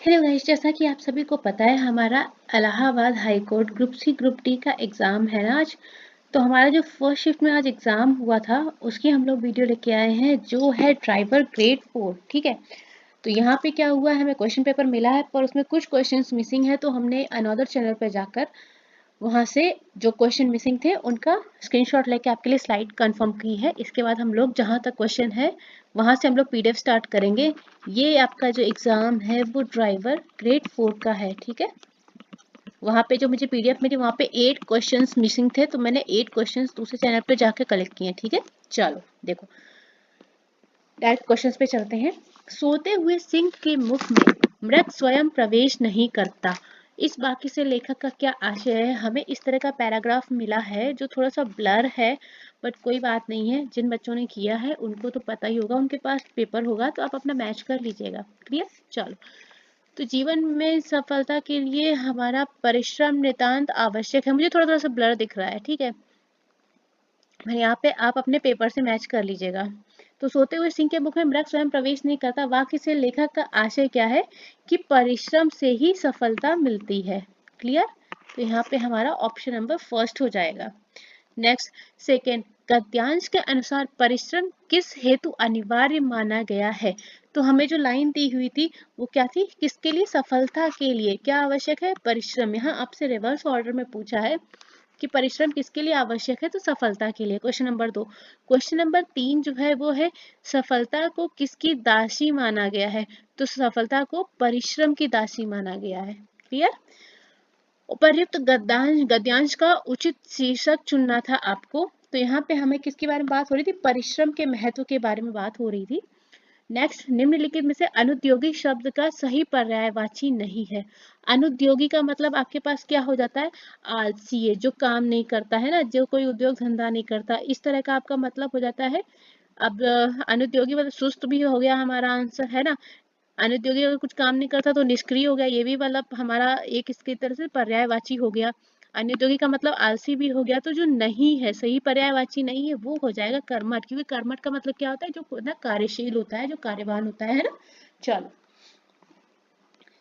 Hello guys, जैसा कि आप सभी को पता है हमारा Allahabad high court group C group D का एग्ज़ाम है ना आज। तो हमारा जो फर्स्ट शिफ्ट में आज एग्ज़ाम हुआ था उसकी हम लोग वीडियो लेके आए हैं जो है ड्राइवर ग्रेड 4। ठीक है, तो यहाँ पे क्या हुआ है, हमें क्वेश्चन पेपर मिला है पर उसमें कुछ क्वेश्चंस मिसिंग है, तो हमने अनदर चैनल पर जाकर वहाँ से जो क्वेश्चन मिसिंग थे उनका स्क्रीनशॉट लेके आपके लिए स्लाइड कंफर्म की है। इसके बाद हम लोग जहाँ तक क्वेश्चन है वहाँ से हम लोग पीडीएफ स्टार्ट करेंगे। ये आपका जो एग्ज़ाम है वो ड्राइवर ग्रेड 4 का है। ठीक है, वहाँ पे जो मुझे पीडीएफ मिली वहाँ पे 8 क्वेश्चंस मिसिंग थे, तो मैंने 8 क्वेश्चंस दूसरे चैनल पे जाके कलेक्ट किए। ठीक है, चलो देखो डायरेक्ट क्वेश्चंस पे चलते हैं। सोते हुए सिंह के मुख में मृग स्वयं प्रवेश नहीं करता, इस वाक्य से लेखक का क्या आशय है। हमें इस तरह का पैराग्राफ मिला है जो थोड़ा सा ब्लर है, बट कोई बात नहीं है, जिन बच्चों ने किया है उनको तो पता ही होगा, उनके पास पेपर होगा तो आप अपना मैच कर लीजिएगा। क्लियर, चलो। तो जीवन में सफलता के लिए हमारा परिश्रम नितांत आवश्यक है। मुझे थोड़ा थोड़ा सा ब्लर दिख रहा है, ठीक है, यहाँ पे आप अपने पेपर से मैच कर लीजिएगा। तो सोते हुए सिंह के मुख में मृग स्वयं प्रवेश नहीं करता, वाक्य से लेखक का आशय क्या है कि परिश्रम से ही सफलता मिलती है। क्लियर, तो यहाँ पे हमारा ऑप्शन नंबर फर्स्ट हो जाएगा। नेक्स्ट, सेकेंड, गद्यांश के अनुसार परिश्रम किस हेतु अनिवार्य माना गया है। तो हमें जो लाइन दी हुई थी वो क्या थी, किसके लिए, सफलता के लिए क्या आवश्यक है, परिश्रम। यहाँ आपसे रिवर्स ऑर्डर में पूछा है कि परिश्रम किसके लिए आवश्यक है, तो सफलता के लिए। Question number 2। क्वेश्चन नंबर 3 जो है वो है सफलता को किसकी दासी माना गया है, तो सफलता को परिश्रम की दासी माना गया है। क्लियर, उपर्युक्त गद्यांश का उचित शीर्षक चुनना था आपको। तो यहाँ पे हमें किसके बारे में बात हो रही थी, परिश्रम के महत्व के बारे में बात हो रही थी। नेक्स्ट, निम्नलिखित में से अनुद्योगी शब्द का सही पर्यायवाची नहीं है। अनुद्योगी का मतलब आपके पास क्या हो जाता है, आलसी, जो काम नहीं करता है ना, जो कोई उद्योग धंधा नहीं करता, इस तरह का आपका मतलब हो जाता है। अब अनुद्योगी मतलब सुस्त भी हो गया हमारा आंसर, है ना। अनुद्योगी अगर कुछ काम नहीं करता तो निष्क्रिय हो गया, ये भी मतलब हमारा एक इसकी तरह से पर्यायवाची हो गया। अनुद्योगी का मतलब आलसी भी हो गया, तो जो नहीं है, सही पर्यायवाची नहीं है, वो हो जाएगा कर्मठ, क्योंकि कर्मठ का मतलब क्या होता है, जो ना कार्यशील होता है, जो कार्यवान होता है ना। चलो,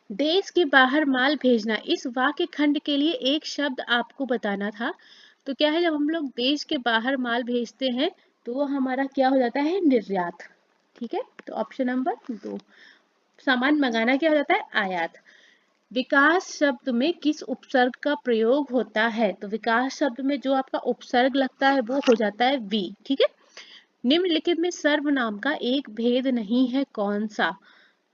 देश के बाहर माल भेजना, इस वाक्य खंड के लिए एक शब्द आपको बताना था। तो क्या है, जब हम लोग देश के बाहर माल भेजते हैं तो वो हमारा क्या हो जाता है, निर्यात। ठीक है, तो ऑप्शन नंबर 2। सामान मंगाना क्या हो जाता है, आयात। विकास शब्द में किस उपसर्ग का प्रयोग होता है, तो विकास शब्द में जो आपका उपसर्ग लगता है वो हो जाता है वी। ठीक है, निम्नलिखित में सर्वनाम का एक भेद नहीं है, कौन सा।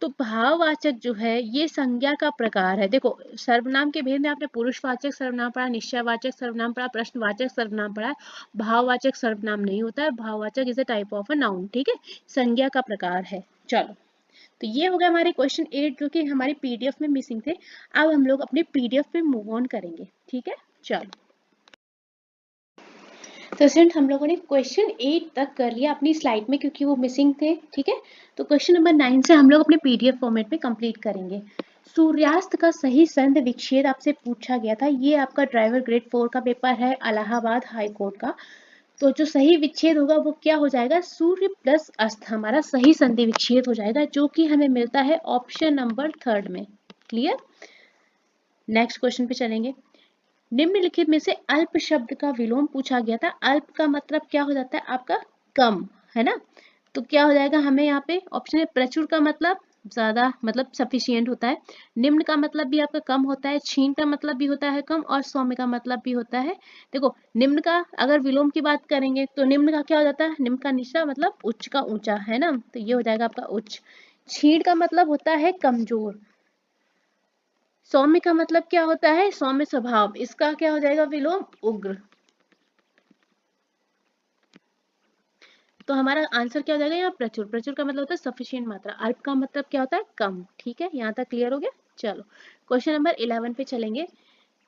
तो भाववाचक जो है ये संज्ञा का प्रकार है। देखो, सर्वनाम के भेद में आपने पुरुषवाचक सर्वनाम पढ़ा, निश्चयवाचक सर्वनाम पढ़ा, प्रश्नवाचक सर्वनाम पढ़ा, भाववाचक सर्वनाम नहीं होता है। भाववाचक is a type of a noun. ठीक है, संज्ञा का प्रकार है। चलो, तो ये हो गया हमारे क्वेश्चन 8 जो कि हमारी पीडीएफ में मिसिंग थे। अब हम लोग अपने पीडीएफ पे मूव ऑन करेंगे। ठीक है, चलो। तो स्टूडेंट, हम लोगों ने क्वेश्चन 8 तक कर लिया अपनी स्लाइड में क्योंकि वो मिसिंग थे। ठीक है, तो क्वेश्चन नंबर 9 से हम लोग अपने पीडीएफ फॉर्मेट में कंप्लीट करेंगे। सूर्यास्त का सही संध विच्छेद आपसे पूछा गया था। ये आपका ड्राइवर ग्रेड 4 का पेपर है, इलाहाबाद हाई कोर्ट का। तो जो सही विच्छेद होगा वो क्या हो जाएगा, सूर्य प्लस अस्त हमारा सही संधि विच्छेद हो जाएगा, जो कि हमें मिलता है ऑप्शन नंबर 3 में। क्लियर, नेक्स्ट क्वेश्चन पे चलेंगे। निम्नलिखित में से अल्प शब्द का विलोम पूछा गया था। अल्प का मतलब क्या हो जाता है आपका, कम, है ना। तो क्या हो जाएगा हमें यहाँ पे ऑप्शन है, प्रचुर का मतलब ज्यादा, मतलब सफिशियंट होता है। निम्न का मतलब भी आपका कम होता है, क्षीण का मतलब भी होता है कम, और सौम्य का मतलब भी होता है। देखो, निम्न का अगर विलोम की बात करेंगे तो निम्न का क्या हो जाता है, निम्न का निचला मतलब उच्च का ऊंचा, है ना, तो ये हो जाएगा आपका उच्च। क्षीण का मतलब होता है कमजोर। सौम्य का मतलब क्या होता है, सौम्य स्वभाव, इसका क्या हो जाएगा विलोम, उग्र। तो हमारा आंसर क्या हो जाएगा यहाँ, प्रचुर। प्रचुर का मतलब होता है सफिशिएंट मात्रा। अल्प का मतलब क्या होता है, कम। ठीक है, यहाँ तक क्लियर हो गया। चलो, क्वेश्चन नंबर 11 पे चलेंगे।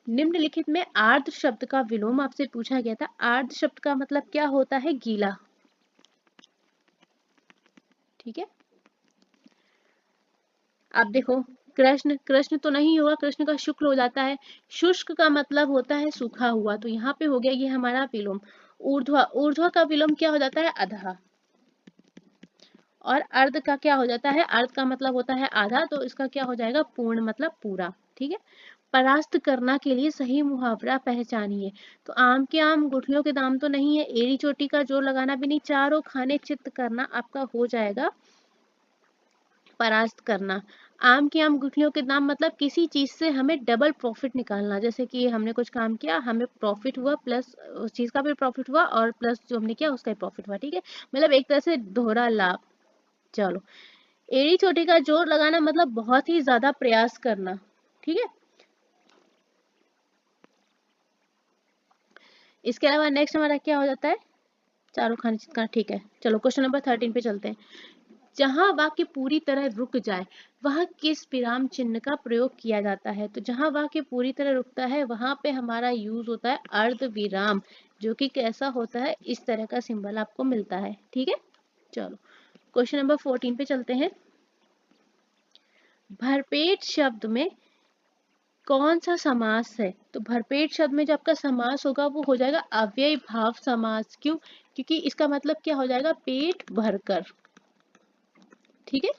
निम्नलिखित में आर्द्र शब्द का विलोम आपसे पूछा गया था। आर्द्र शब्द का मतलब क्या होता है, गीला। ठीक है, अब देखो, कृष्ण, कृष्ण तो नहीं होगा, कृष्ण का शुक्ल हो जाता है। शुष्क का मतलब होता है सूखा हुआ, तो यहाँ पे हो गया ये हमारा विलोम। ऊर्ध्वा, ऊर्ध्वा का विलोम क्या हो जाता है, अधः। और अर्ध का क्या हो जाता है, अर्ध का मतलब होता है आधा, तो इसका क्या हो जाएगा, पूर्ण मतलब पूरा। ठीक है। परास्त करना के लिए सही मुहावरा पहचानिए। तो आम के आम गुठलियों के दाम तो नहीं है, एड़ी चोटी का जोर लगाना भी नहीं, चारों खाने चित्त करना आपका हो जाएगा परास्त करना। आम की आम गुठलियों के दाम मतलब किसी चीज से हमें डबल प्रॉफिट निकालना, जैसे कि हमने कुछ काम किया, हमें प्रॉफिट हुआ, प्लस उस चीज का भी प्रॉफिट हुआ और प्लस जो हमने किया उसका भी प्रॉफिट हुआ। ठीक है, मतलब एक तरह से दोहरा लाभ। चलो, एड़ी चोटी का जोर लगाना मतलब बहुत ही ज्यादा प्रयास करना। ठीक है। इसके अलावा नेक्स्ट हमारा क्या हो जाता है, चारों खाने चित करना। ठीक है, चलो क्वेश्चन नंबर 13 पे चलते हैं। जहां वाक्य पूरी तरह रुक जाए वहां किस विराम चिन्ह का प्रयोग किया जाता है। तो जहां वाक्य पूरी तरह रुकता है वहां पे हमारा यूज होता है अर्ध विराम, जो कि कैसा होता है, इस तरह का सिंबल आपको मिलता है। ठीक है। चलो क्वेश्चन नंबर 14 पे चलते हैं। भरपेट शब्द में कौन सा समास है। तो भरपेट शब्द में जो आपका समास होगा वो हो जाएगा अव्ययी भाव समास। क्यों, क्योंकि इसका मतलब क्या हो जाएगा, पेट भरकर। ठीक है,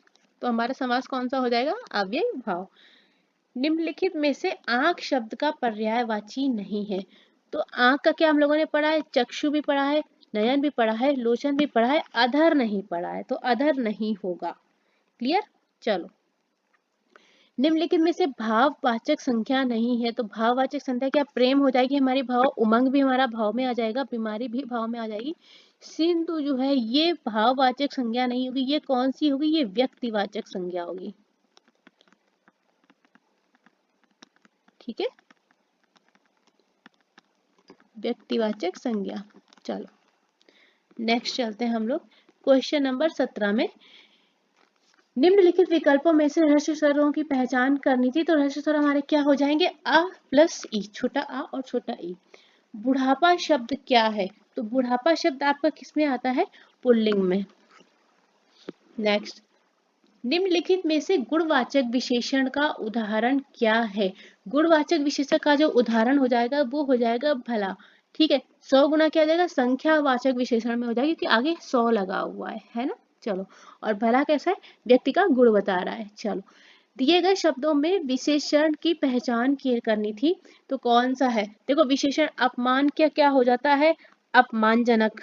तो हमारा समास कौन सा हो जाएगा, अव्ययी भाव। निम्नलिखित में से आंख शब्द का पर्यायवाची नहीं है। तो आंख का क्या हम लोगों ने पढ़ा है, चक्षु भी पढ़ा है, नयन भी पढ़ा है, लोचन भी पढ़ा है, अधर नहीं पढ़ा है, तो अधर नहीं होगा। क्लियर। चलो, निम्नलिखित में से भाववाचक संख्या नहीं है। तो भाववाचक संख्या क्या, प्रेम हो जाएगी हमारी, भाव, उमंग भी हमारा भाव में आ जाएगा, बीमारी भी भाव में आ जाएगी। सिंधु जो है ये भाववाचक संज्ञा नहीं होगी, ये कौन सी होगी, ये व्यक्तिवाचक संज्ञा होगी। ठीक है, व्यक्तिवाचक संज्ञा। चलो नेक्स्ट चलते हैं हम लोग क्वेश्चन नंबर 17 में। निम्नलिखित विकल्पों में से ह्रस्व स्वरों की पहचान करनी थी। तो ह्रस्व स्वर हमारे क्या हो जाएंगे, अ प्लस ई, छोटा आ और छोटा ई। बुढ़ापा शब्द क्या है। तो बुढ़ापा शब्द आपका किसमें आता है, पुल्लिंग में। नेक्स्ट, निम्नलिखित में से गुणवाचक विशेषण का उदाहरण क्या है। गुणवाचक विशेषण का जो उदाहरण हो जाएगा वो हो जाएगा भला। ठीक है, 100 गुना क्या हो जाएगा, संख्यावाचक विशेषण में हो जाएगा, क्योंकि आगे 100 लगा हुआ है ना। चलो, और भला कैसा है, व्यक्ति का गुण बता रहा है। चलो, दिए गए शब्दों में विशेषण की पहचान करनी थी। तो कौन सा है, देखो विशेषण अपमान क्या क्या हो जाता है, अपमानजनक।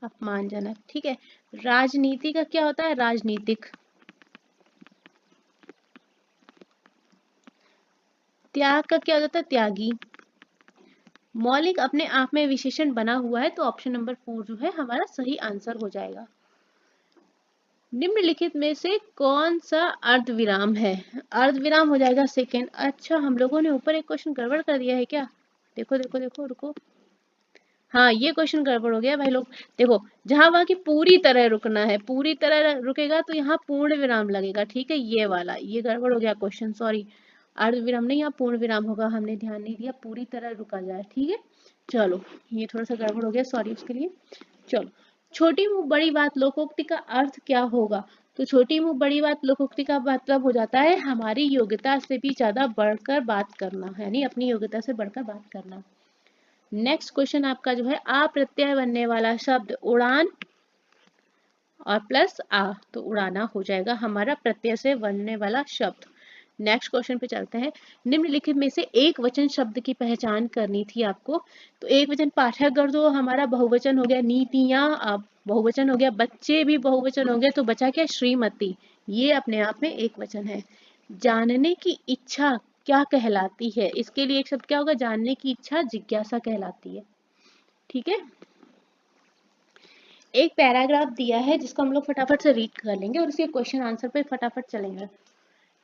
अपमानजनक। ठीक है, राजनीति का क्या होता है, राजनीतिक। त्याग का क्या हो जाता है, त्यागी। मौलिक अपने आप में विशेषण बना हुआ है, तो ऑप्शन नंबर 4 जो है हमारा सही आंसर हो जाएगा। निम्नलिखित में से कौन सा अर्धविराम है। अर्धविराम हो जाएगा सेकेंड। अच्छा, हम लोगों ने ऊपर एक क्वेश्चन गड़बड़ कर दिया है क्या, देखो देखो देखो, रुको। हाँ, ये क्वेश्चन गड़बड़ हो गया भाई लोग। देखो, जहां वहां की पूरी तरह रुकना है, पूरी तरह रुकेगा तो यहाँ पूर्ण विराम लगेगा। ठीक है, ये वाला, ये गड़बड़ हो गया क्वेश्चन, सॉरी। अर्ध विराम नहीं, यहाँ पूर्ण विराम होगा, हमने ध्यान नहीं दिया, पूरी तरह रुका जाए। ठीक है, चलो ये थोड़ा सा गड़बड़ हो गया, सॉरी उसके लिए। चलो, छोटी मुंह बड़ी बात लोकोक्ति का अर्थ क्या होगा। तो छोटी मुंह बड़ी बात लोकोक्ति का मतलब हो जाता है हमारी योग्यता से भी ज्यादा बढ़कर बात करना, यानी अपनी योग्यता से बढ़कर बात करना। नेक्स्ट क्वेश्चन आपका जो है, आ प्रत्यय बनने वाला शब्द उड़ान और प्लस आ, तो उड़ाना हो जाएगा हमारा प्रत्यय से बनने वाला शब्द। नेक्स्ट क्वेश्चन पे चलते हैं। निम्नलिखित में से एक वचन शब्द की पहचान करनी थी आपको। तो एक वचन पाठकगण तो हमारा बहुवचन हो गया, नीतियां बहुवचन हो गया, बच्चे भी बहुवचन हो गया, तो बचा क्या, श्रीमती, ये अपने आप में एक वचन है। जानने की इच्छा क्या कहलाती है, इसके लिए एक शब्द क्या होगा, जानने की इच्छा जिज्ञासा कहलाती है। ठीक है, एक पैराग्राफ दिया है जिसको हम लोग फटाफट से रीड कर लेंगे और उसके क्वेश्चन आंसर पे फटाफट चलेंगे।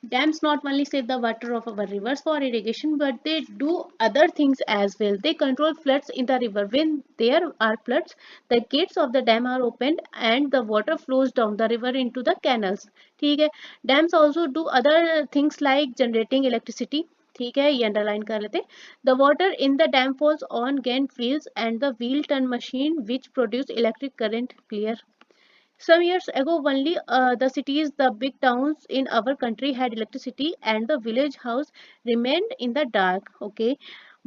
Dams not only save the water of our rivers for irrigation, but they do other things as well. They control floods in the river. When there are floods, the gates of the dam are opened and the water flows down the river into the canals. ठीक है, dams also do other things like generating electricity. ठीक है, ये underline कर लेते हैं। The water in the dam falls on Gantt wheels and the wheel turn machine which produce electric current. Clear. Some years ago, only the cities, the big towns in our country had electricity, and the village house remained in the dark. Okay,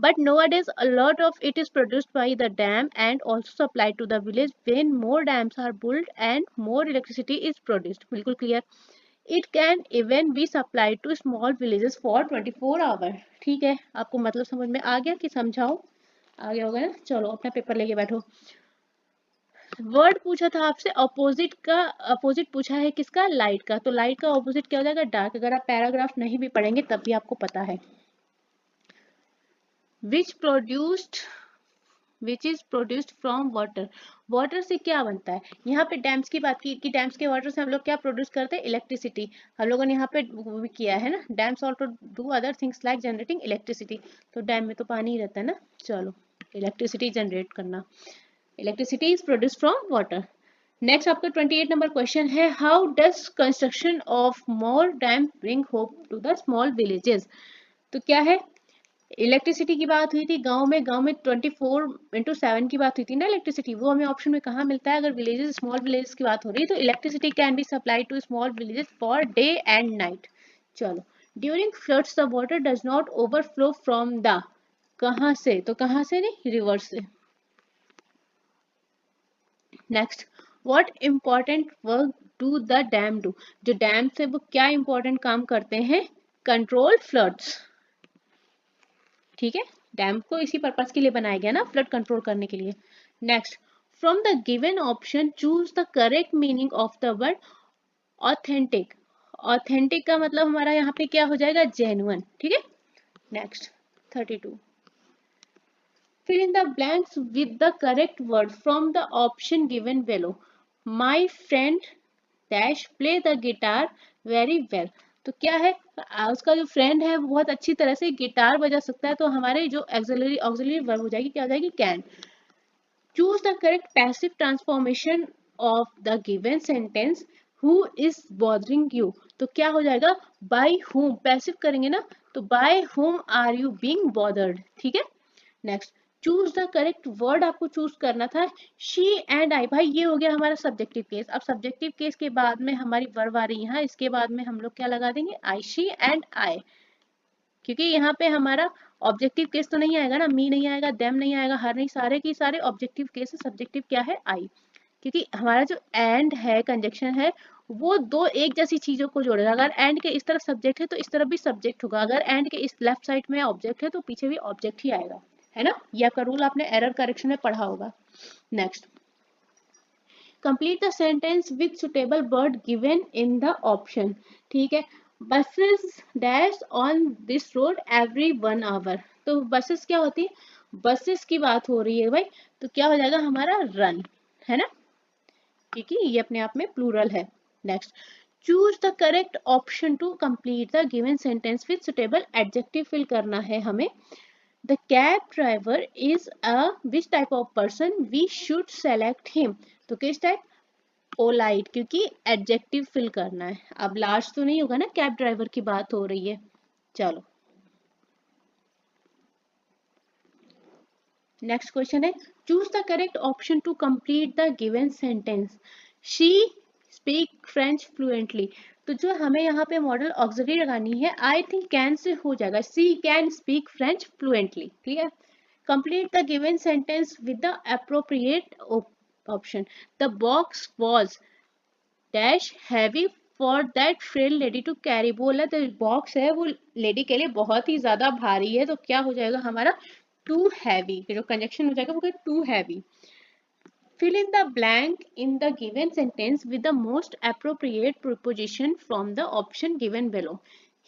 but nowadays a lot of it is produced by the dam and also supplied to the village. When more dams are built and more electricity is produced. बिल्कुल clear. It can even be supplied to small villages for 24 hours. ठीक है, आपको मतलब समझ में आ गया कि समझाओ? आ गया होगा ना? चलो अपना पेपर लेके बैठो. वर्ड पूछा था आपसे अपोजिट का, अपोजिट पूछा है किसका? लाइट का. तो लाइट का अपोजिट क्या हो जाएगा? डार्क. अगर आप पैराग्राफ नहीं भी पढ़ेंगे तब भी आपको पता है. Which is produced from water. Water से क्या बनता है? यहाँ पे डैम्स की बात की कि डैम्स के वाटर से हम लोग क्या प्रोड्यूस करते हैं? इलेक्ट्रिसिटी. हम लोगों ने यहाँ पे वो भी किया है ना, dams also do other things like generating electricity. तो डैम में तो पानी ही रहता है ना. चलो, इलेक्ट्रिसिटी जनरेट करना. Electricity is produce from water. Next आपका 28 नंबर क्वेश्चन है, how does construction of more dam bring hope to the small villages. तो क्या है? इलेक्ट्रिसिटी की बात हुई थी गांव में 24/7 की बात हुई थी ना इलेक्ट्रिसिटी. वो हमें ऑप्शन में कहाँ मिलता है? अगर विलेजेस, स्मॉल विलेजेस की बात हो रही है तो electricity can be supplied to small villages for day and night. चलो, during floods the water does not overflow from the, कहाँ से? तो कहाँ से नहीं, रिवर्स से. Next, what important work do the dam do. जो डैम से वो क्या इंपॉर्टेंट काम करते हैं? Control floods. ठीक है, डैम को इसी पर्पस के लिए बनाया गया ना, फ्लड कंट्रोल करने के लिए. Next, from the given option choose the correct meaning of the word authentic. Authentic का मतलब हमारा यहाँ पे क्या हो जाएगा? जेन्युइन. ठीक है. Next 32, fill in the blanks with the correct word from the option given below. My friend dash play the guitar very well. तो क्या है? उसका जो फ्रेंड है वो बहुत अच्छी तरह से गिटार बजा सकता है. तो हमारे जो ऑक्सिलरी वर्ब हो जाएगी, क्या हो जाएगी? Can. Choose the correct passive transformation of the given sentence. Who is bothering you. तो क्या हो जाएगा? Bye whom. पैसिव करेंगे ना, तो by whom are you being bothered. ठीक है. Next, choose the correct word आपको चूज करना था. She and I. भाई ये हो गया हमारा सब्जेक्टिव केस. अब सब्जेक्टिव केस के बाद में हमारी वर्ब आ रही है, इसके बाद में हम लोग क्या लगा देंगे? आई, शी एंड आई. क्योंकि यहाँ पे हमारा ऑब्जेक्टिव केस तो नहीं आएगा ना, मी नहीं आएगा, देम नहीं आएगा, हर नहीं, सारे की सारे ऑब्जेक्टिव केस है. सब्जेक्टिव क्या है? आई. क्योंकि हमारा जो एंड है, कंजक्शन है, वो दो एक जैसी चीजों को जोड़ेगा. अगर एंड के इस तरफ सब्जेक्ट है तो इस तरफ भी सब्जेक्ट होगा. अगर एंड के इस लेफ्ट साइड में ऑब्जेक्ट है तो पीछे भी ऑब्जेक्ट ही आएगा, है ना. ये आपका रूल आपने एरर करेक्शन में पढ़ा होगा. Next, complete the sentence with suitable word given in the option. ठीक है. Buses dash on this road every 1 hour. तो बसेस क्या होती है? बसेस की बात हो रही है भाई, तो क्या हो जाएगा हमारा? रन, है ना, क्योंकि ये अपने आप में प्लूरल है. Next, choose the correct option to complete the given sentence with suitable adjective fill करना है हमें. The cab driver is a which type of person? We should select him. तो किस टाइप? पोलाइट, क्योंकि एडजेक्टिव फिल करना है. अब last तो नहीं होगा ना, कैब ड्राइवर की बात हो रही है. चलो, नेक्स्ट क्वेश्चन है, choose the correct option to complete the given sentence. She speak French fluently. तो जो हमें यहाँ पे मॉडल ऑक्सिलरी लगानी है, आई थिंक कैन से हो जाएगा. सी कैन स्पीक फ्रेंच फ्लुएंटली. ठीक है. Complete the given sentence with the appropriate option. The box was dash heavy for that frail lady to carry. बोला तो बॉक्स है वो लेडी के लिए बहुत ही ज्यादा भारी है. तो क्या हो जाएगा हमारा? too heavy. जो कंजक्शन हो जाएगा वो too heavy. Fill in the blank in the given sentence with the most appropriate preposition from the option given below.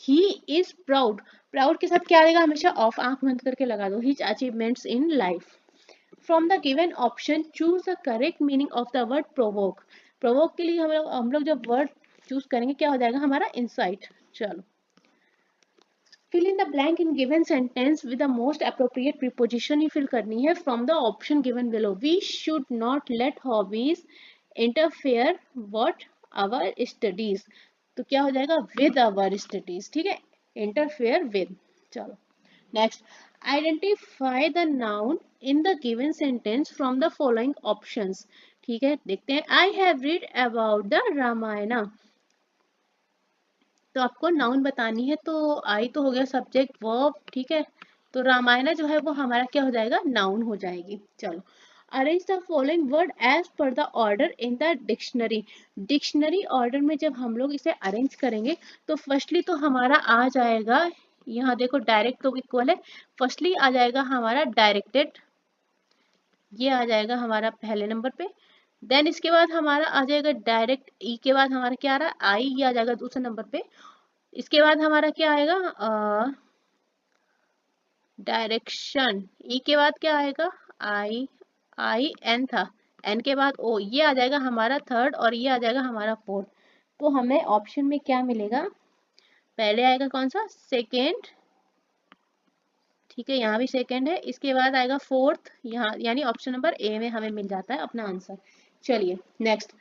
He is proud. Proud के साथ क्या आएगा? हमेशा ऑफ, आंख बंद करके लगा दो. His achievements in life. From the given option choose the correct meaning of the word provoke. Provoke के लिए हम लोग जब word choose करेंगे क्या हो जाएगा हमारा? insight. चलो, fill in the blank in given sentence with the most appropriate preposition he fill करनी है from the option given below. We should not let hobbies interfere what our studies. तो क्या हो जाएगा? with our studies. ठीक है, interfere with. चलो, next, identify the noun in the given sentence from the following options. ठीक है, देखते हैं. I have read about the Ramayana. तो आपको नाउन बतानी है. तो आई तो हो गया सब्जेक्ट वर्ब. ठीक है, तो रामायण जो है वो हमारा क्या हो जाएगा, नाउन हो जाएगी। चलो, arrange the following word as per the order in the dictionary. Dictionary order में जब हम लोग इसे अरेंज करेंगे तो फर्स्टली तो हमारा आ जाएगा, यहाँ देखो डायरेक्ट तो इक्वल है, फर्स्टली आ जाएगा हमारा डायरेक्टेड, ये आ जाएगा हमारा पहले नंबर पे। देन इसके बाद हमारा आ जाएगा डायरेक्ट, ई के बाद हमारा क्या आ रहा है, आई, ये आ जाएगा दूसरे नंबर पे। इसके बाद हमारा क्या आएगा, डायरेक्शन, ई के बाद क्या आएगा, आई, आई एन था, एन के बाद ओ, ये आ जाएगा हमारा थर्ड और ये आ जाएगा हमारा फोर्थ। तो हमें ऑप्शन में क्या मिलेगा, पहले आएगा कौन सा, सेकेंड, ठीक है, यहाँ भी सेकेंड है, इसके बाद आएगा फोर्थ, यहाँ यानी ऑप्शन नंबर ए में हमें मिल जाता है अपना आंसर। चलिए next,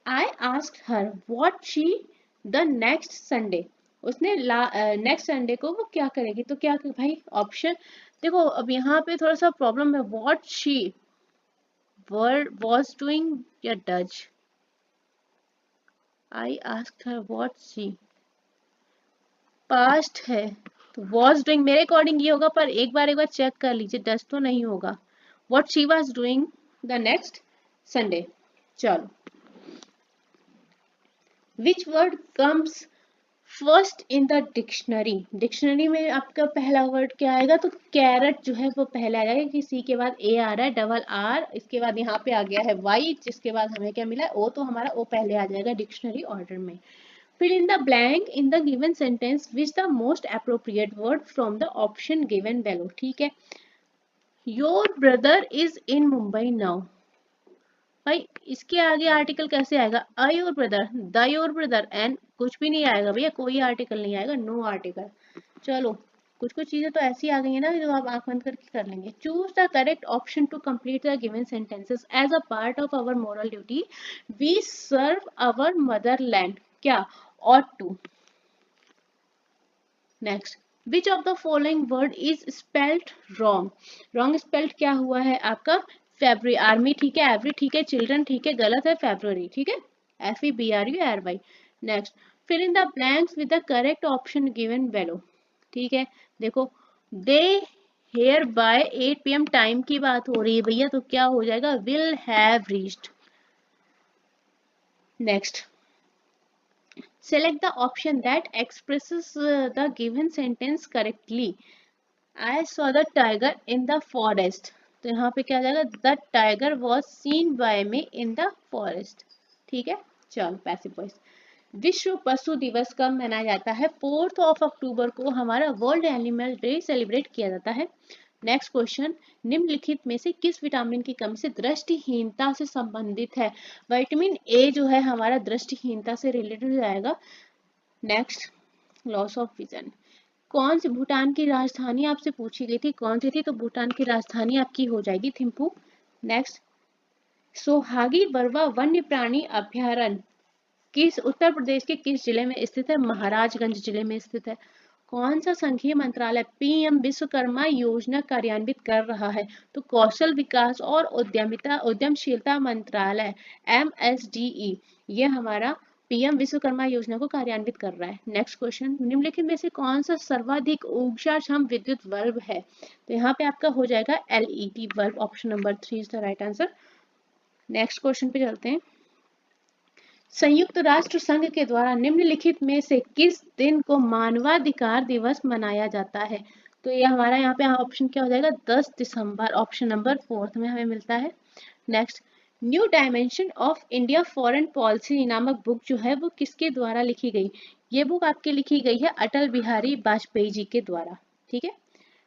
I asked her what she the next Sunday. उसने नेक्स्ट संडे को वो क्या करेगी, तो क्या भाई ऑप्शन देखो, अब यहाँ पे थोड़ा सा प्रॉब्लम है, what she word was doing या does, I asked her what she, past है तो was doing मेरे अकॉर्डिंग ये होगा, पर एक बार चेक कर लीजिए, डज तो नहीं होगा। what she was doing the next Sunday। चलो, which word comes first in the dictionary। Dictionary में आपका पहला वर्ड क्या आएगा, तो कैरेट जो है वो पहला आएगा, क्योंकि सी के बाद ए आ रहा है, डबल आर, इसके बाद यहाँ पे आ गया है वाई, जिसके बाद हमें क्या मिला है, ओ, तो हमारा ओ पहले आ जाएगा डिक्शनरी ऑर्डर में। Fill in the blank in the given sentence with the most appropriate word from the option given below। ठीक है, Your brother is in Mumbai now। भाई इसके आगे आर्टिकल कैसे आएगा, a your brother, the your brother, and कुछ भी नहीं आएगा भैया, कोई आर्टिकल नहीं आएगा, नो आर्टिकल। चलो, कुछ कुछ चीजें तो ऐसी आ गई है ना जो आप आंख बंद करके कर लेंगे। Choose the correct option to complete the given sentences as a part of our moral duty we serve our motherland. क्या, ought to। Next, which of the following word is spelled wrong. Wrong spelled क्या हुआ है आपका, February, army ठीक है, every ठीक है, children ठीक है, गलत है फेब्रुअरी, ठीक है, FEBRUARY। Next, fill in the blanks with the correct option given below. ठीक है, देखो, they here by 8 PM time की बात हो रही है भैया, तो क्या हो जाएगा, will have reached. Next, select the option that expresses the given sentence correctly। I saw the tiger in the forest। तो यहाँ पे क्या आ जाएगा, the tiger was seen by me in the forest। ठीक है, चलो पैसिव वॉइस। विश्व पशु दिवस कब मनाया जाता है, 4 अक्टूबर को हमारा वर्ल्ड एनिमल डे सेलिब्रेट किया जाता है। नेक्स्ट क्वेश्चन, निम्नलिखित में से किस विटामिन की कमी से दृष्टिहीनता से संबंधित है। विटामिन ए जो है हमारा दृष्टिहीनता से रिलेटेड हो जाएगा। Next, loss of vision. कौन सी भूटान की राजधानी आपसे पूछी गई थी, कौन सी थी, तो भूटान की राजधानी आपकी हो जाएगी थिम्पू। नेक्स्ट, सोहागी बरवा वन्य प्राणी अभ्यारण्य किस उत्तर प्रदेश के किस जिले में स्थित है, महाराजगंज जिले में स्थित है। कौन सा संघीय मंत्रालय PM विश्वकर्मा योजना कार्यान्वित कर रहा है, तो कौशल विकास और उद्यमशीलता मंत्रालय MSDE, ये हमारा PM विश्वकर्मा योजना को कार्यान्वित कर रहा है। नेक्स्ट क्वेश्चन, निम्नलिखित में से कौन सा सर्वाधिक ऊर्जाक्षम विद्युत बल्ब है, तो यहाँ पे आपका हो जाएगा LED bulb, option number 3 is the right answer. Next question पे चलते हैं, संयुक्त राष्ट्र संघ के द्वारा निम्नलिखित में से किस दिन को मानवाधिकार दिवस मनाया जाता है, तो ये हमारा यहाँ पे ऑप्शन क्या हो जाएगा, 10 दिसंबर, ऑप्शन नंबर 4 में हमें मिलता है। Next, new dimension of India foreign policy नामक बुक जो है वो किसके द्वारा लिखी गई, ये बुक आपके लिखी गई है अटल बिहारी वाजपेयी जी के द्वारा। ठीक है,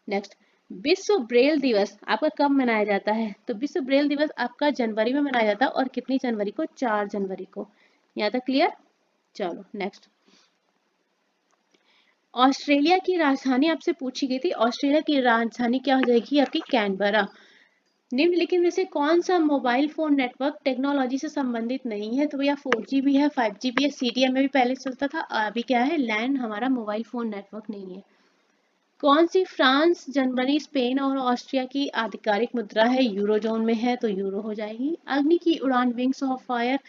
नेक्स्ट, विश्व ब्रेल दिवस आपका कब मनाया जाता है, तो विश्व ब्रेल दिवस आपका जनवरी में मनाया जाता है, और कितनी जनवरी को, 4 जनवरी को। यहाँ तक क्लियर। चलो नेक्स्ट, ऑस्ट्रेलिया की राजधानी आपसे पूछी गई थी, ऑस्ट्रेलिया की राजधानी क्या हो जाएगी आपकी, कैनबरा। निम्नलिखित में से कौन सा मोबाइल फोन नेटवर्क टेक्नोलॉजी से संबंधित नहीं है, तो भैया 4G भी है, 5G भी है, CDM में भी पहले चलता था, अभी क्या है, लैंड हमारा मोबाइल फोन नेटवर्क नहीं है। कौन सी फ्रांस, जर्मनी, स्पेन और ऑस्ट्रिया की आधिकारिक मुद्रा है, यूरोजोन में है तो यूरो हो जाएगी। अग्नि की उड़ान, विंग्स ऑफ फायर,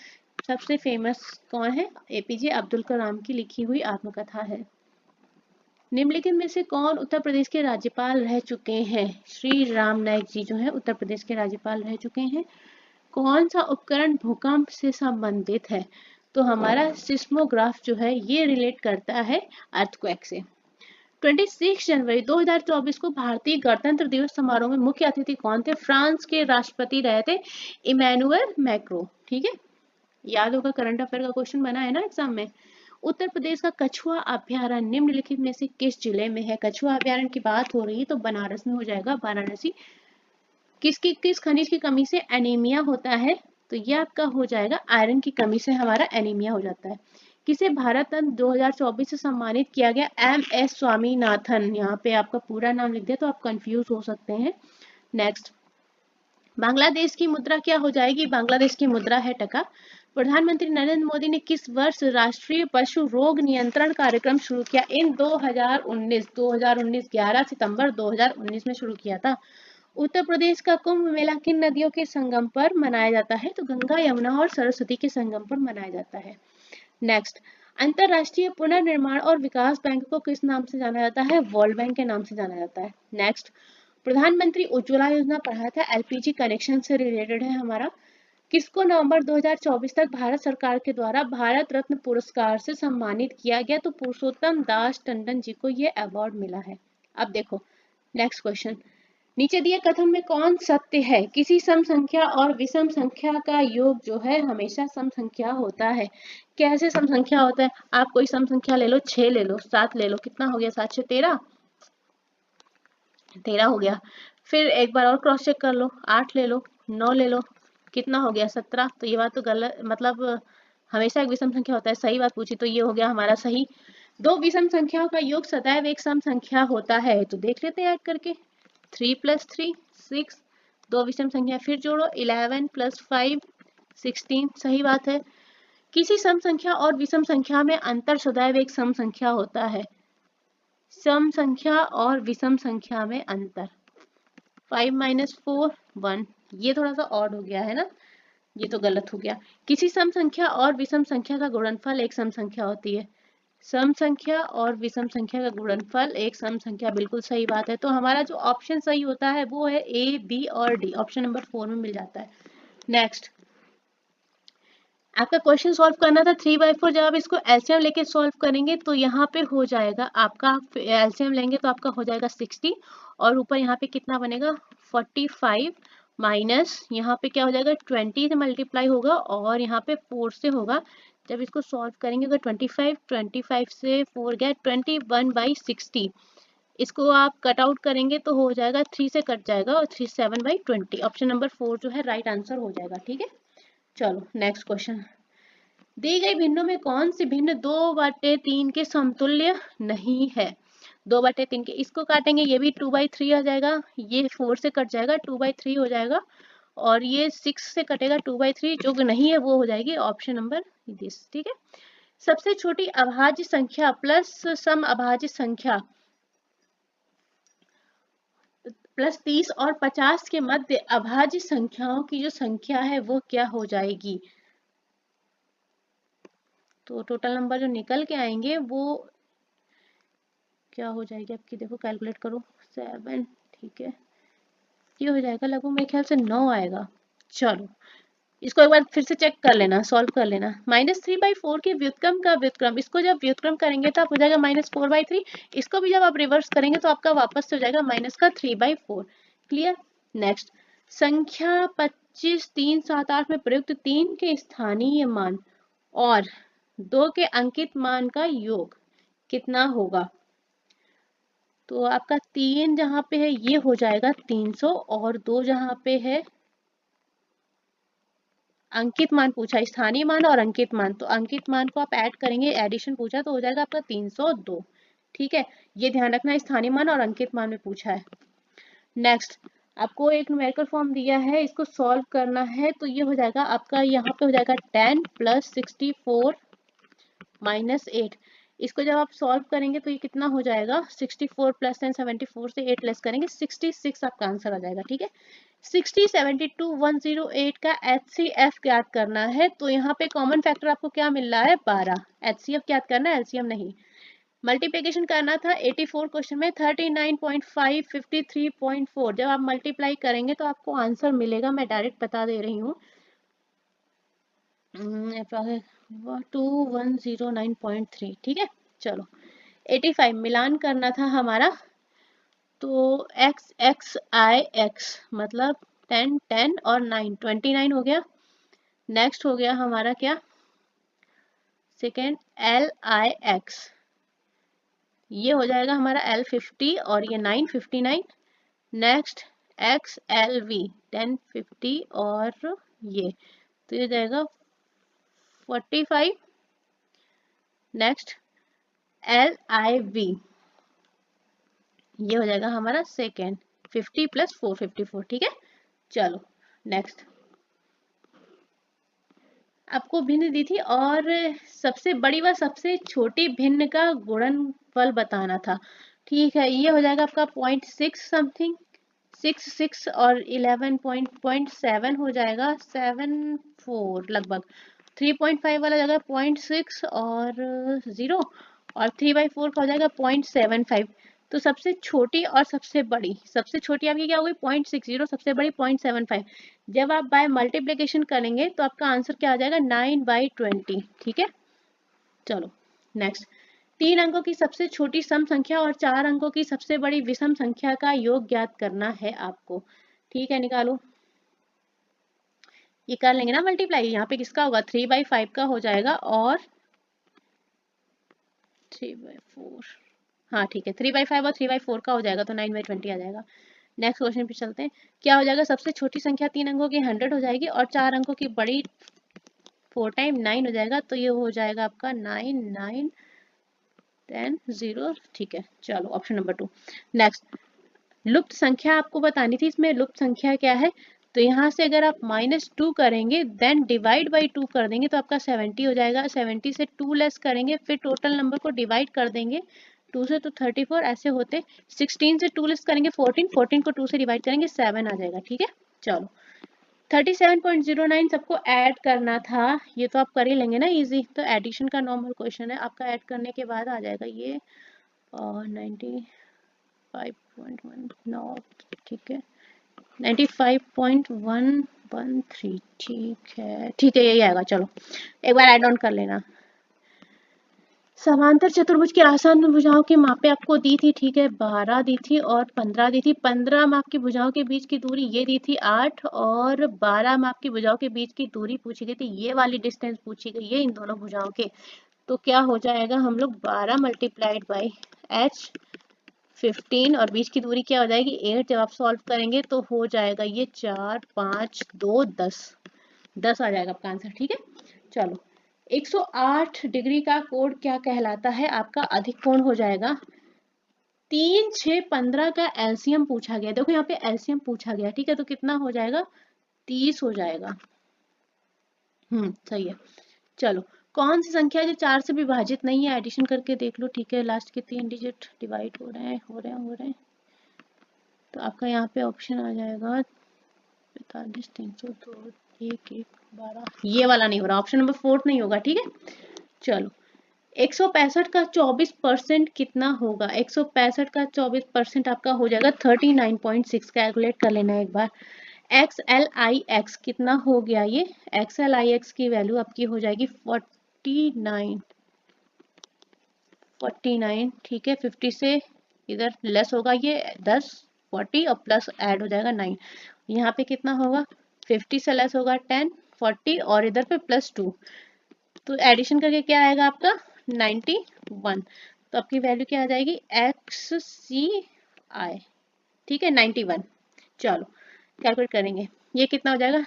सबसे फेमस कौन है, APJ अब्दुल कलाम की लिखी हुई आत्मकथा है। निम्नलिखित में से कौन उत्तर प्रदेश के राज्यपाल रह चुके हैं? श्री राम नाईक जी जो है उत्तर प्रदेश के राज्यपाल रह चुके हैं। कौन सा उपकरण भूकंप से संबंधित है? तो हमारा सिस्मोग्राफ जो है ये रिलेट करता है अर्थक्वेक से। 26 जनवरी 2024 को भारतीय गणतंत्र दिवस समारोह में मुख्य अतिथि कौन थे? फ्रांस के राष्ट्रपति रहे थे इमैनुअल मैक्रो। ठीक है, याद होगा, करंट अफेयर का क्वेश्चन बना है ना एग्जाम में। उत्तर प्रदेश का कछुआ अभ्यारण्य निम्नलिखित में से किस जिले में है? कछुआ अभ्यारण्य की बात हो रही है तो बनारस में हो जाएगा, वाराणसी। किस खनिज की कमी से एनीमिया होता है? तो ये आपका हो जाएगा आयरन की कमी से हमारा एनीमिया हो जाता है। किसे भारत रत्न 2024 से सम्मानित किया गया? MS स्वामीनाथन। यहाँ पे आपका पूरा नाम लिख दिया तो आप कंफ्यूज हो सकते हैं। नेक्स्ट, बांग्लादेश की मुद्रा क्या हो जाएगी? बांग्लादेश की मुद्रा है टका। प्रधानमंत्री नरेंद्र मोदी ने किस वर्ष राष्ट्रीय पशु रोग नियंत्रण कार्यक्रम शुरू किया? इन 2019 11 सितंबर 2019 में शुरू किया था। उत्तर प्रदेश का कुंभ मेला किन नदियों के संगम पर मनाया जाता है? तो गंगा, यमुना और सरस्वती के संगम पर मनाया जाता है। नेक्स्ट, अंतरराष्ट्रीय पुनर्निर्माण और विकास बैंक को किस नाम से जाना जाता है? वर्ल्ड बैंक के नाम से जाना जाता है। नेक्स्ट, प्रधानमंत्री उज्ज्वला योजना पढ़ा था, LPG कनेक्शन से रिलेटेड है हमारा। किसको नवंबर 2024 तक भारत सरकार के द्वारा भारत रत्न पुरस्कार से सम्मानित किया गया? तो पुरुषोत्तम दास टंडन जी को यह अवार्ड मिला है। अब देखो नेक्स्ट क्वेश्चन, नीचे दिए कथन में कौन सत्य है? किसी सम संख्या और विषम संख्या का योग जो है हमेशा सम संख्या होता है। कैसे सम संख्या होता है? आप कोई सम संख्या ले लो, 6 ले लो, 7 ले लो, कितना हो गया? 7 से 13, 13 हो गया। फिर एक बार और क्रॉस चेक कर लो, 8 ले लो, 9 ले लो, कितना हो गया? 17। तो ये बात तो गलत, मतलब हमेशा एक विषम संख्या होता है। सही बात पूछी तो ये हो गया हमारा सही। दो विषम संख्याओं का योग सदैव एक सम संख्या होता है। तो देख लेते हैं ऐड करके, 3 + 3 6, दो विषम संख्या फिर जोड़ो, 11 + 5 16। सही बात है। किसी सम संख्या और विषम संख्या में अंतर सदैव एक सम संख्या होता है। सम संख्या और विषम संख्या में अंतर, 5 - 4 1। ये थोड़ा सा ऑड हो गया है ना, ये तो गलत हो गया। किसी सम संख्या और विषम संख्या का गुणनफल एक सम संख्या होती है। सम संख्या और विषम संख्या का गुणनफल एक सम संख्या, बिल्कुल सही बात है। तो हमारा जो ऑप्शन सही होता है वो है A, B और D, ऑप्शन नंबर 4 में मिल जाता है। नेक्स्ट, आपका क्वेश्चन सॉल्व करना था 3/4। जब आप इसको एलसीएम लेके सॉल्व करेंगे तो यहाँ पे हो जाएगा आपका, एलसीएम लेंगे तो आपका हो जाएगा 60 और ऊपर यहाँ पे कितना बनेगा 45 माइनस यहाँ पे क्या हो जाएगा 20 से मल्टीप्लाई होगा और यहाँ पे 4 से होगा। जब इसको सॉल्व करेंगे तो 25 से 4 गया 21/60। इसको आप कट आउट करेंगे तो हो जाएगा 3 से कट जाएगा और 3 7/20। ऑप्शन नंबर 4 जो है राइट आंसर हो जाएगा। ठीक है, चलो नेक्स्ट क्वेश्चन। दी गई भिन्नों में कौन सी भिन्न 2/3 के समतुल्य नहीं है? 2/3 के, इसको काटेंगे ये भी 2/3 आ जाएगा, ये 4 से कट जाएगा 2/3 हो जाएगा और ये 6 से कटेगा 2/3, जो नहीं है वो हो जाएगी ऑप्शन नंबर दिस। ठीक है, सबसे छोटी अभाज्य संख्या प्लस सम अभाज्य संख्या प्लस 30 और 50 के मध्य अभाज्य संख्याओं की जो संख्या है वो क्या हो जाएगी? तो टोटल नंबर जो निकल के आएंगे वो क्या हो जाएगी आपकी? देखो कैलकुलेट करो, 7, ठीक है, ये हो जाएगा लगभग मेरे ख्याल से 9 आएगा। चलो इसको एक बार फिर से चेक कर लेना, सॉल्व कर लेना। -3/4 के व्युत्क्रम का व्युत्क्रम, इसको जब व्युत्क्रम करेंगे तो आप हो जाएगा -4/3। इसको भी जब आप रिवर्स करेंगे तो आपका वापस से हो जाएगा -3/4। क्लियर। नेक्स्ट, संख्या 25 3 7 8 में प्रयुक्त 3 के स्थानीय मान और 2 के अंकित मान का योग कितना होगा? तो आपका 3 जहां पे है ये हो जाएगा 300 और 2 जहां पे है अंकित मान पूछा, स्थानीय मान और अंकित मान, तो अंकित मान को आप ऐड करेंगे, एडिशन पूछा तो हो जाएगा आपका 302। ठीक है, ये ध्यान रखना स्थानीय मान और अंकित मान में पूछा है। नेक्स्ट, आपको एक न्यूमेरिकल फॉर्म दिया है, इसको सॉल्व करना है तो ये हो जाएगा आपका, यहाँ पे हो जाएगा 10 + 64 - 8। इसको जब आप सॉल्व करेंगे तो ये कितना हो जाएगा 64 + 10 74 से 8 लेस करेंगे 66 आपका आंसर आ जाएगा। ठीक है, 60 72 108 का HCF ज्ञात करना है। तो यहाँ पे कॉमन फैक्टर आपको क्या मिल रहा है 12। HCF ज्ञात करना है, एलसीएम नहीं। मल्टीप्लिकेशन करना था 84 क्वेश्चन में 39.5 53.4। जब आप मल्टीप्लाई करेंगे तो आपको आंसर मिलेगा, मैं डायरेक्ट बता दे रही हूँ, 2109.3। ठीक है, चलो 85 मिलान करना था हमारा, तो x x i x मतलब 10 10 और 9 29 हो गया। नेक्स्ट हो गया हमारा क्या, सेकेंड l i x, ये हो जाएगा हमारा l 50 और ये 9 59। नेक्स्ट x l v 10 50 और ये, तो ये जाएगा 45। नेक्स्ट l i v, ये हो जाएगा हमारा सेकेंड 50 प्लस 4 54। ठीक है, चलो नेक्स्ट। आपको भिन्न दी थी और सबसे बड़ी व सबसे छोटी भिन्न का गुणनफल बताना था। ठीक है, ये हो जाएगा आपका 0.6 समथिंग 6 और 11.7 हो जाएगा 74 लगभग। 3.5 वाला जगह 0.6 और 0 और 3/4 का हो जाएगा 0.75। तो सबसे छोटी और सबसे बड़ी, सबसे छोटी आपकी क्या होगी 0.60, सबसे बड़ी 0.75। जब आप बाय मल्टीप्लिकेशन करेंगे तो आपका आंसर क्या आ जाएगा 9/20। ठीक है, चलो नेक्स्ट। 3 अंकों की सबसे छोटी सम संख्या और 4 अंकों की सबसे बड़ी विषम संख्या का योग ज्ञात करना है आपको। ठीक है, निकालो। ये कर लेंगे ना मल्टीप्लाई, यहाँ पे किसका होगा 3/5 का हो जाएगा और 3/4। हाँ ठीक है, 3/5 और 3/4 का हो जाएगा तो 9/20 आ जाएगा। नेक्स्ट क्वेश्चन पे चलते हैं। क्या हो जाएगा, सबसे छोटी संख्या 3 अंकों की 100 हो जाएगी और 4 अंकों की बड़ी 4 टाइम 9 हो जाएगा, तो ये हो जाएगा आपका 9 9 10 0। ठीक है, चलो ऑप्शन नंबर 2। नेक्स्ट, लुप्त संख्या आपको बतानी थी, इसमें लुप्त संख्या क्या है, तो यहाँ से अगर आप -2 करेंगे देन डिवाइड बाई 2 कर देंगे तो आपका 70 हो जाएगा। 70 से 2 लेस करेंगे, फिर टोटल नंबर को डिवाइड कर देंगे 2 से तो 34 ऐसे होते। 16 से 2 लेस करेंगे 14, 14 को 2 से डिवाइड करेंगे 7 आ जाएगा। ठीक है, चलो 37.09 सबको ऐड करना था, ये तो आप कर ही लेंगे ना इजी, तो एडिशन का नॉर्मल क्वेश्चन है आपका, ऐड करने के बाद आ जाएगा ये 95.1 ठीक है 95.113। ठीक है यही आएगा। चलो एक बार ऐड ऑन कर लेना। समांतर चतुर्भुज की आसान भुजाओं की मापे आपको दी थी, ठीक है 12 दी थी और 15 दी थी। 15 माप की भुजाओं के बीच की दूरी ये दी थी 8 और 12 माप की भुजाओं के बीच की दूरी पूछी गई थी, ये वाली डिस्टेंस पूछी गई है इन दोनों भुजाओं के। तो क्या हो जाएगा, हम लोग 12 मल्टीप्लाइड बाई h 15 और बीच की दूरी क्या हो जाएगी 8। जब आप सॉल्व करेंगे तो हो जाएगा ये 4 5 2 10 10 आ जाएगा आपका आंसर। ठीक है, चलो 108 डिग्री का कोण क्या कहलाता है, आपका अधिक कोण हो जाएगा। 3 6 15 का एलसीएम पूछा गया, देखो यहाँ पे एलसीएम पूछा गया, ठीक है तो कितना हो जाएगा 30 हो जाएगा। सही है। चलो कौन सी संख्या जो 4 से विभाजित नहीं है, एडिशन करके देख लो। ठीक है, लास्ट के 3 डिजिट डिवाइड हो रहे हैं, तो आपका यहाँ पे ऑप्शन आ जाएगा 45 302 1 1 12। ये वाला नहीं हो रहा, ऑप्शन नंबर 4 नहीं होगा। ठीक है, चलो 165 का 24% कितना होगा, 165 का 24% आपका हो जाएगा 39.6। कैलकुलेट कर लेना एक बार। XLIX कितना हो गया, ये XLIX की वैल्यू आपकी हो जाएगी 49। ठीक है, 50 से इधर लेस होगा ये 10 40 और प्लस ऐड हो जाएगा 9। यहाँ पे कितना होगा 50 से लेस होगा 10 40 और इधर पे प्लस 2, तो एडिशन करके क्या आएगा आपका 91। तो आपकी वैल्यू क्या आ जाएगी XCI। ठीक है 91। चलो कैलकुलेट करेंगे, ये कितना हो जाएगा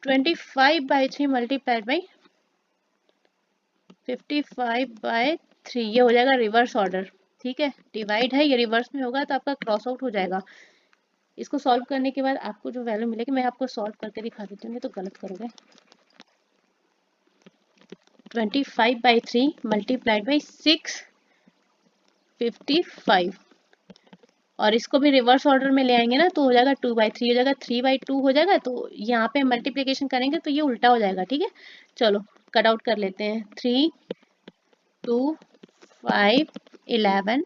25/3 मल्टीप्लाइड बाई 55/3, ये हो जाएगा रिवर्स ऑर्डर। ठीक है, डिवाइड है ये रिवर्स में होगा तो आपका क्रॉस आउट हो जाएगा। इसको सॉल्व करने के बाद आपको जो वैल्यू मिलेगी, मैं आपको सॉल्व करके दिखा देती हूँ, तो गलत करोगे। 25/3 मल्टीप्लाइड बाई 655 और इसको भी रिवर्स ऑर्डर में ले आएंगे ना तो हो जाएगा 2/3 हो जाएगा, 3/2 हो जाएगा। तो यहाँ पे मल्टीप्लिकेशन करेंगे तो ये उल्टा हो जाएगा। ठीक है, चलो कट आउट कर लेते हैं 3 2 5 11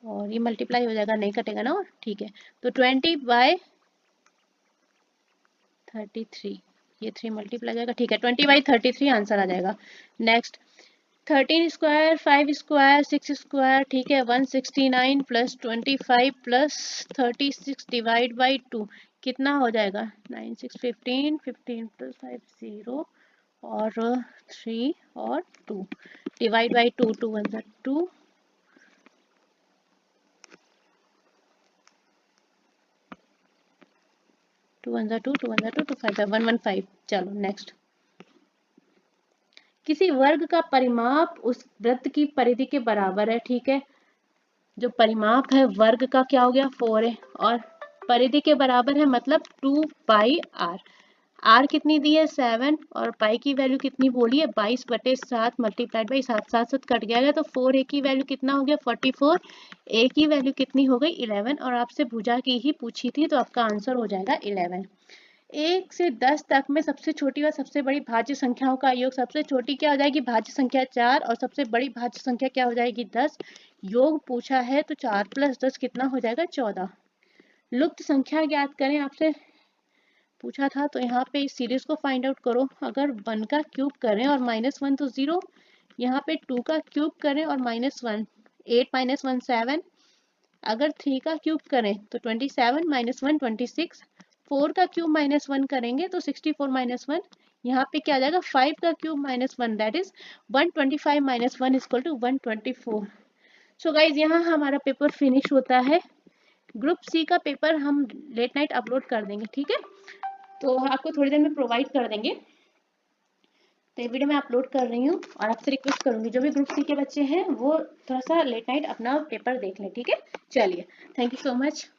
और ये मल्टीप्लाई हो जाएगा, नहीं कटेगा ना, और ठीक है। तो 20/33, ये 3 मल्टीप्लाई जाएगा, ठीक है। 20/33 आंसर आ जाएगा। नेक्स्ट 13 स्क्वायर 5 स्क्वायर 6 स्क्वायर, ठीक है। 169 प्लस 25 प्लस 36 डिवाइड बाई 2 कितना हो जाएगा? 9 6 15, 15 प्लस 5 0 और 3 और 2 डिवाइड बाई 2, 2 1 2, 2 1 2, 2 1 2, 2 5 115। चलो नेक्स्ट। किसी वर्ग का परिमाप उस वृत्त की परिधि के बराबर है, ठीक है। जो परिमाप है वर्ग का क्या हो गया? 4 है, और परिधि के बराबर है मतलब 2 पाई r। r कितनी दी है? 7, और पाई की वैल्यू कितनी बोली है? 22/7 मल्टीप्लाइड बाई 7, 7 7 कट जाएगा तो 4a की वैल्यू कितना हो गया? 44। a की वैल्यू कितनी हो गई? 11, और आपसे भुजा की ही पूछी थी तो आपका आंसर हो जाएगा 11। 1 से 10 तक में सबसे छोटी और सबसे बड़ी भाज्य संख्याओं का योग। सबसे छोटी क्या हो जाएगी? भाज्य संख्या 4, और सबसे बड़ी भाज्य संख्या क्या हो जाएगी? 10। योग पूछा है तो 4 + 10 कितना हो जाएगा? 14। लुप्त संख्या ज्ञात करें आपसे पूछा था, तो यहाँ पे इस सीरीज को फाइंड आउट करो। अगर 1 का क्यूब करें और -1 तो 0, यहाँ पे 2 का क्यूब करें और -1, 8 - 1 7। अगर 3 का क्यूब करें तो 27 - 1 26। 4 का क्यूब -1 करेंगे तो 64 - 1। यहाँ पे क्या आ जाएगा? 5 का cube -1 that is 125 - 1 = 124। So guys यहाँ हमारा पेपर फिनिश होता है। ग्रुप सी का पेपर हम लेट नाइट अपलोड कर देंगे, ठीक है। तो आपको थोड़ी देर में प्रोवाइड कर देंगे। तो ये वीडियो मैं अपलोड कर रही हूँ, और आपसे रिक्वेस्ट करूंगी जो भी ग्रुप सी के बच्चे हैं वो थोड़ा सा लेट नाइट अपना पेपर देख लें, ठीक है। चलिए, थैंक यू सो मच।